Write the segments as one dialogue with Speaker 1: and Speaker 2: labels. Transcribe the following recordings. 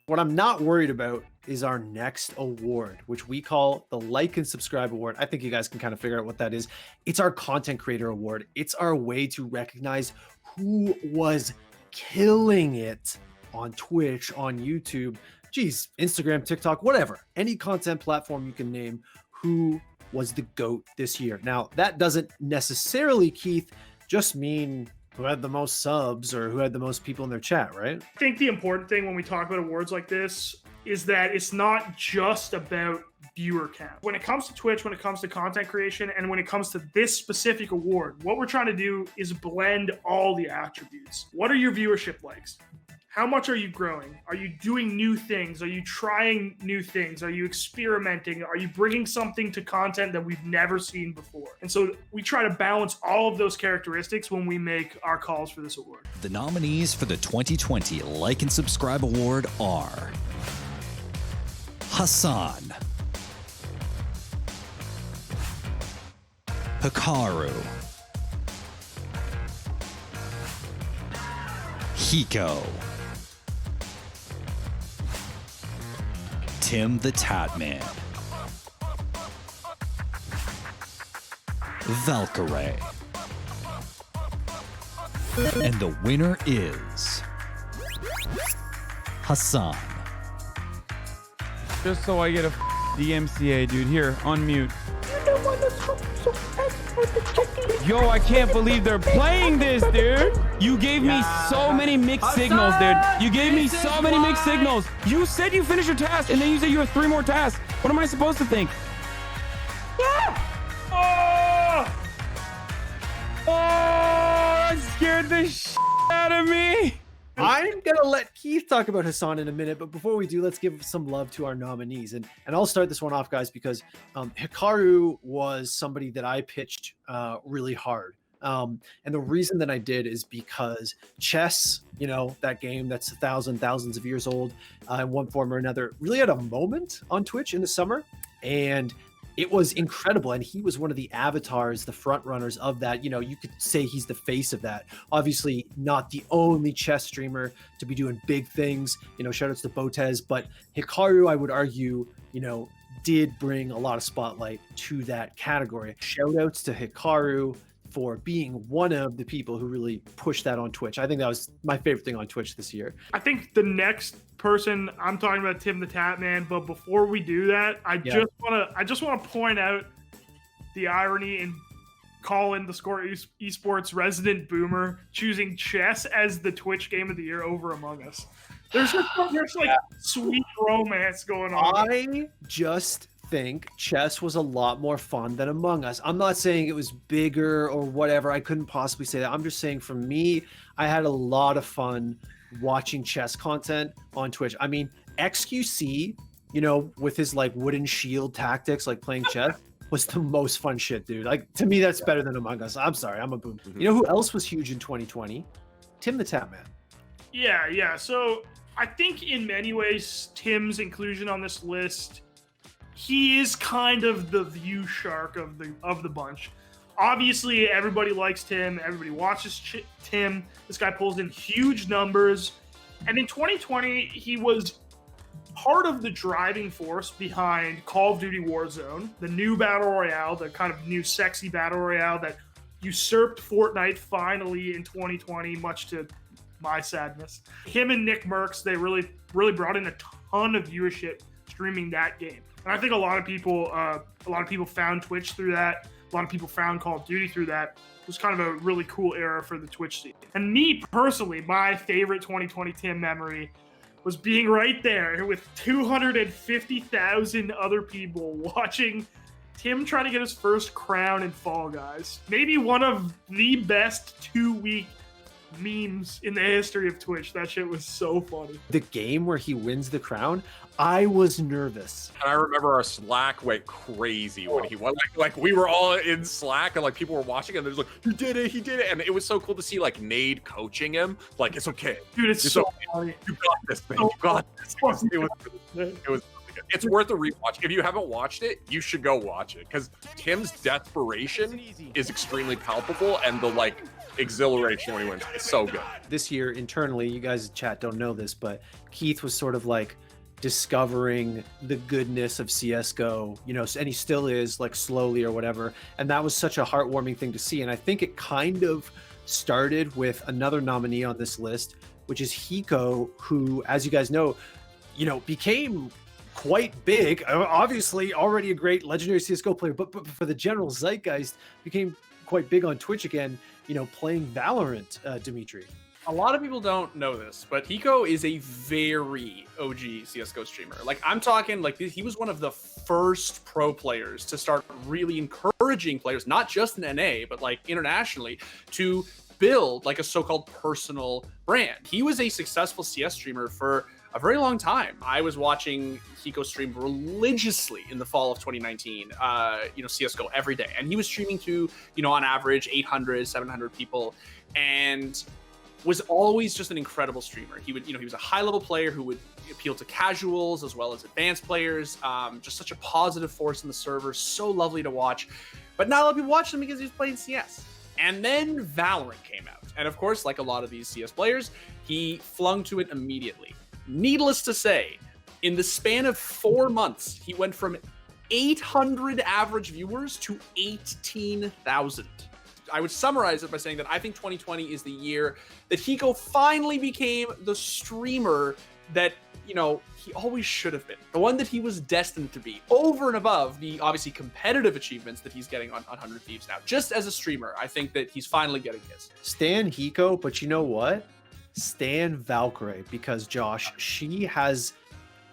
Speaker 1: What I'm not worried about is our next award, which we call the Like and Subscribe Award. I think you guys can kind of figure out what that is. It's our Content Creator Award. It's our way to recognize who was killing it on Twitch, on YouTube, geez, Instagram, TikTok, whatever. Any content platform you can name, who was the GOAT this year. Now, that doesn't necessarily, Keith, just mean who had the most subs or who had the most people in their chat, right?
Speaker 2: I think the important thing when we talk about awards like this is that it's not just about viewer count. When it comes to Twitch, when it comes to content creation, and when it comes to this specific award, what we're trying to do is blend all the attributes. What are your viewership likes? How much are you growing? Are you doing new things? Are you trying new things? Are you experimenting? Are you bringing something to content that we've never seen before? And so we try to balance all of those characteristics when we make our calls for this award.
Speaker 3: The nominees for the 2020 Like and Subscribe Award are Hasan, Hikaru, Hiko, TimTheTatman, Valkyrae. And the winner is Hasan.
Speaker 4: Just so I get a DMCA, dude. Here, on mute. Yo, I can't believe they're playing this, dude. You gave me so many mixed signals, dude. You gave me so many mixed signals. You said you finished your task, and then you said you have 3 more tasks. What am I supposed to think? Oh, that scared the shit out of me.
Speaker 1: I'm going to let Keith talk about Hasan in a minute, but before we do, let's give some love to our nominees. And I'll start this one off, guys, because Hikaru was somebody that I pitched really hard. And the reason that I did is because chess, you know, that game that's thousands of years old in one form or another, really had a moment on Twitch in the summer. And it was incredible. And he was one of the avatars, the front runners of that. You know, you could say he's the face of that. Obviously not the only chess streamer to be doing big things, you know, shout outs to Botez, but Hikaru, I would argue, you know, did bring a lot of spotlight to that category. Shout outs to Hikaru for being one of the people who really pushed that on Twitch. I think that was my favorite thing on Twitch this year.
Speaker 2: I think the next person, I'm talking about TimTheTatman, but before we do that, I just want to point out the irony in Colin, theScore esports resident boomer, choosing chess as the Twitch game of the year over Among Us. There's like sweet romance going on.
Speaker 1: I just think chess was a lot more fun than Among Us. I'm not saying it was bigger or whatever. I couldn't possibly say that. I'm just saying for me, I had a lot of fun watching chess content on Twitch. I mean, XQC, you know, with his like wooden shield tactics, like playing chess, was the most fun shit, dude. Like, to me, that's better than Among Us. I'm sorry, I'm a boom. You know who else was huge in 2020? TimTheTatman.
Speaker 2: Yeah. So I think in many ways, Tim's inclusion on this list, he is kind of the view shark of the bunch. Obviously, everybody likes Tim. Everybody watches Tim. This guy pulls in huge numbers. And in 2020, he was part of the driving force behind Call of Duty Warzone, the new battle royale, the kind of new sexy battle royale that usurped Fortnite finally in 2020, much to my sadness. Him and Nick Merckx, they really brought in a ton of viewership streaming that game. And I think a lot of people found Twitch through that. A lot of people found Call of Duty through that. It was kind of a really cool era for the Twitch scene. And me personally, my favorite 2020 Tim memory was being right there with 250,000 other people watching Tim trying to get his first crown in Fall Guys. Maybe one of the best 2-week memes in the history of Twitch. That shit was so funny.
Speaker 1: The game where he wins the crown, I was nervous.
Speaker 5: And I remember our Slack went crazy when he won. Like we were all in Slack and like people were watching and there's like, he did it. And it was so cool to see like Nade coaching him. Like, it's okay.
Speaker 2: Dude, it's so funny.
Speaker 5: You got this, man. You got this. It was it's worth a rewatch. If you haven't watched it, you should go watch it because Tim's desperation is extremely palpable, and the like exhilaration when he wins. It's so good.
Speaker 1: This year internally, you guys in chat don't know this, but Keith was sort of like discovering the goodness of CSGO, you know, and he still is, like, slowly or whatever. And that was such a heartwarming thing to see. And I think it kind of started with another nominee on this list, which is Hiko, who, as you guys know, became quite big. Obviously already a great legendary CSGO player, but for the general zeitgeist, became quite big on Twitch again, playing Valorant, Dimitri.
Speaker 6: A lot of people don't know this, but Hiko is a very OG CSGO streamer. Like, I'm talking, like, he was one of the first pro players to start really encouraging players, not just in NA, but like internationally, to build like a so-called personal brand. He was a successful CS streamer for a very long time. I was watching Hiko stream religiously in the fall of 2019, CSGO every day. And he was streaming to, on average, 800, 700 people. And was always just an incredible streamer. He would, he was a high-level player who would appeal to casuals as well as advanced players. Just such a positive force in the server, so lovely to watch. But not a lot of people watched him because he was playing CS. And then Valorant came out. And of course, like a lot of these CS players, he flung to it immediately. Needless to say, in the span of 4 months, he went from 800 average viewers to 18,000. I would summarize it by saying that I think 2020 is the year that Hiko finally became the streamer that, he always should have been. The one that he was destined to be, over and above the obviously competitive achievements that he's getting on 100 Thieves now. Just as a streamer, I think that he's finally getting his.
Speaker 1: Stan Hiko, but you know what? Stan Valkyrae, because Josh, she has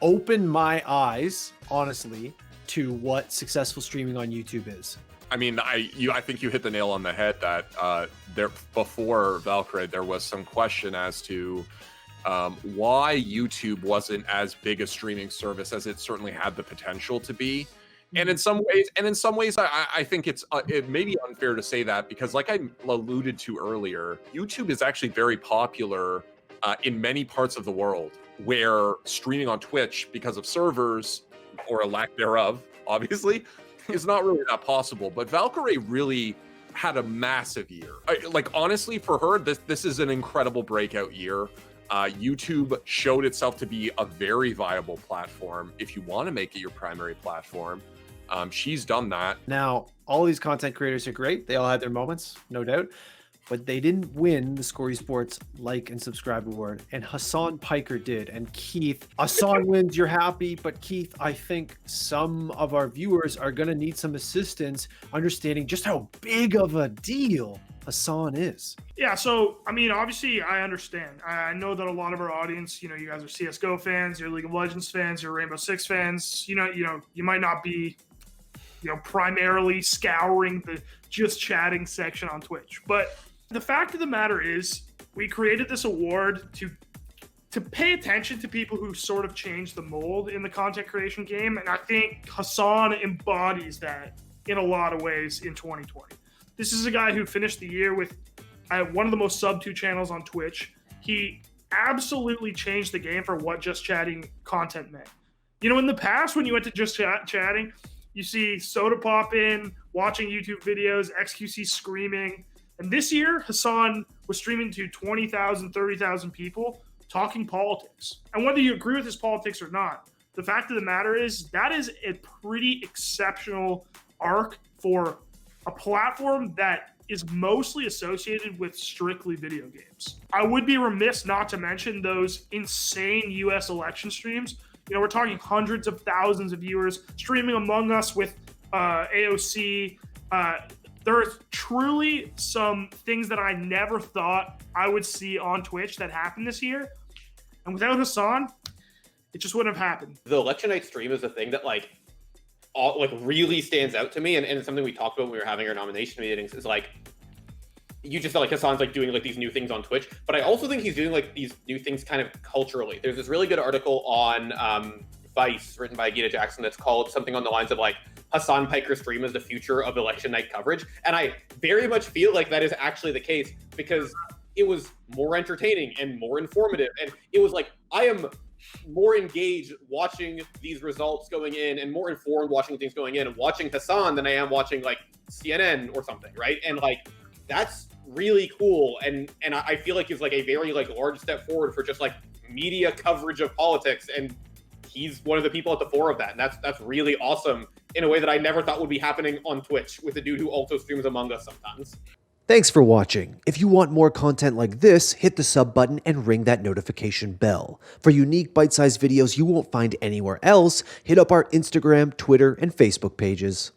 Speaker 1: opened my eyes, honestly, to what successful streaming on YouTube is.
Speaker 5: I mean, I think you hit the nail on the head that there before Valkyrae, there was some question as to why YouTube wasn't as big a streaming service as it certainly had the potential to be. And in some ways, I think it may be unfair to say that, because like I alluded to earlier, YouTube is actually very popular in many parts of the world where streaming on Twitch, because of servers or a lack thereof, obviously, is not really that possible. But Valkyrae really had a massive year. Honestly, for her, this is an incredible breakout year. YouTube showed itself to be a very viable platform if you want to make it your primary platform. She's done that.
Speaker 1: Now, all these content creators are great. They all had their moments, no doubt. But they didn't win the Score Esports Like and Subscribe Award. And Hasan Piker did. And Keith, Hasan wins, you're happy. But Keith, I think some of our viewers are going to need some assistance understanding just how big of a deal Hasan is.
Speaker 2: Yeah, so, I mean, obviously, I understand. I know that a lot of our audience, you guys are CSGO fans, you're League of Legends fans, you're Rainbow Six fans. You might not be, primarily scouring the just chatting section on Twitch. But the fact of the matter is, we created this award to pay attention to people who sort of changed the mold in the content creation game. And I think Hasan embodies that in a lot of ways in 2020. This is a guy who finished the year with one of the most sub 2 channels on Twitch. He absolutely changed the game for what just chatting content meant. In the past, when you went to just chatting, you see Soda Pop in, watching YouTube videos, XQC screaming. And this year, Hasan was streaming to 20,000, 30,000 people talking politics. And whether you agree with his politics or not, the fact of the matter is that is a pretty exceptional arc for a platform that is mostly associated with strictly video games. I would be remiss not to mention those insane US election streams. We're talking hundreds of thousands of viewers streaming Among Us with AOC. There are truly some things that I never thought I would see on Twitch that happened this year. And without Hasan, it just wouldn't have happened.
Speaker 7: The election night stream is a thing that really stands out to me, and it's something we talked about when we were having our nomination meetings. Is you just felt like Hasan's doing these new things on Twitch, but I also think he's doing these new things kind of culturally. There's this really good article on Vice written by Gita Jackson that's called something on the lines of Hasan Piker stream is the future of election night coverage, and I very much feel like that is actually the case, because it was more entertaining and more informative, and it was I am more engaged watching these results going in and more informed watching things going in and watching Hasan than I am watching CNN or something, right? And that's really cool, and I feel like is like a very like large step forward for just like media coverage of politics, and he's one of the people at the fore of that, and that's really awesome in a way that I never thought would be happening on Twitch with a dude who also streams Among Us sometimes.
Speaker 8: Thanks for watching. If you want more content like this, hit the sub button and ring that notification bell. For unique bite-sized videos you won't find anywhere else, hit up our Instagram, Twitter, and Facebook pages.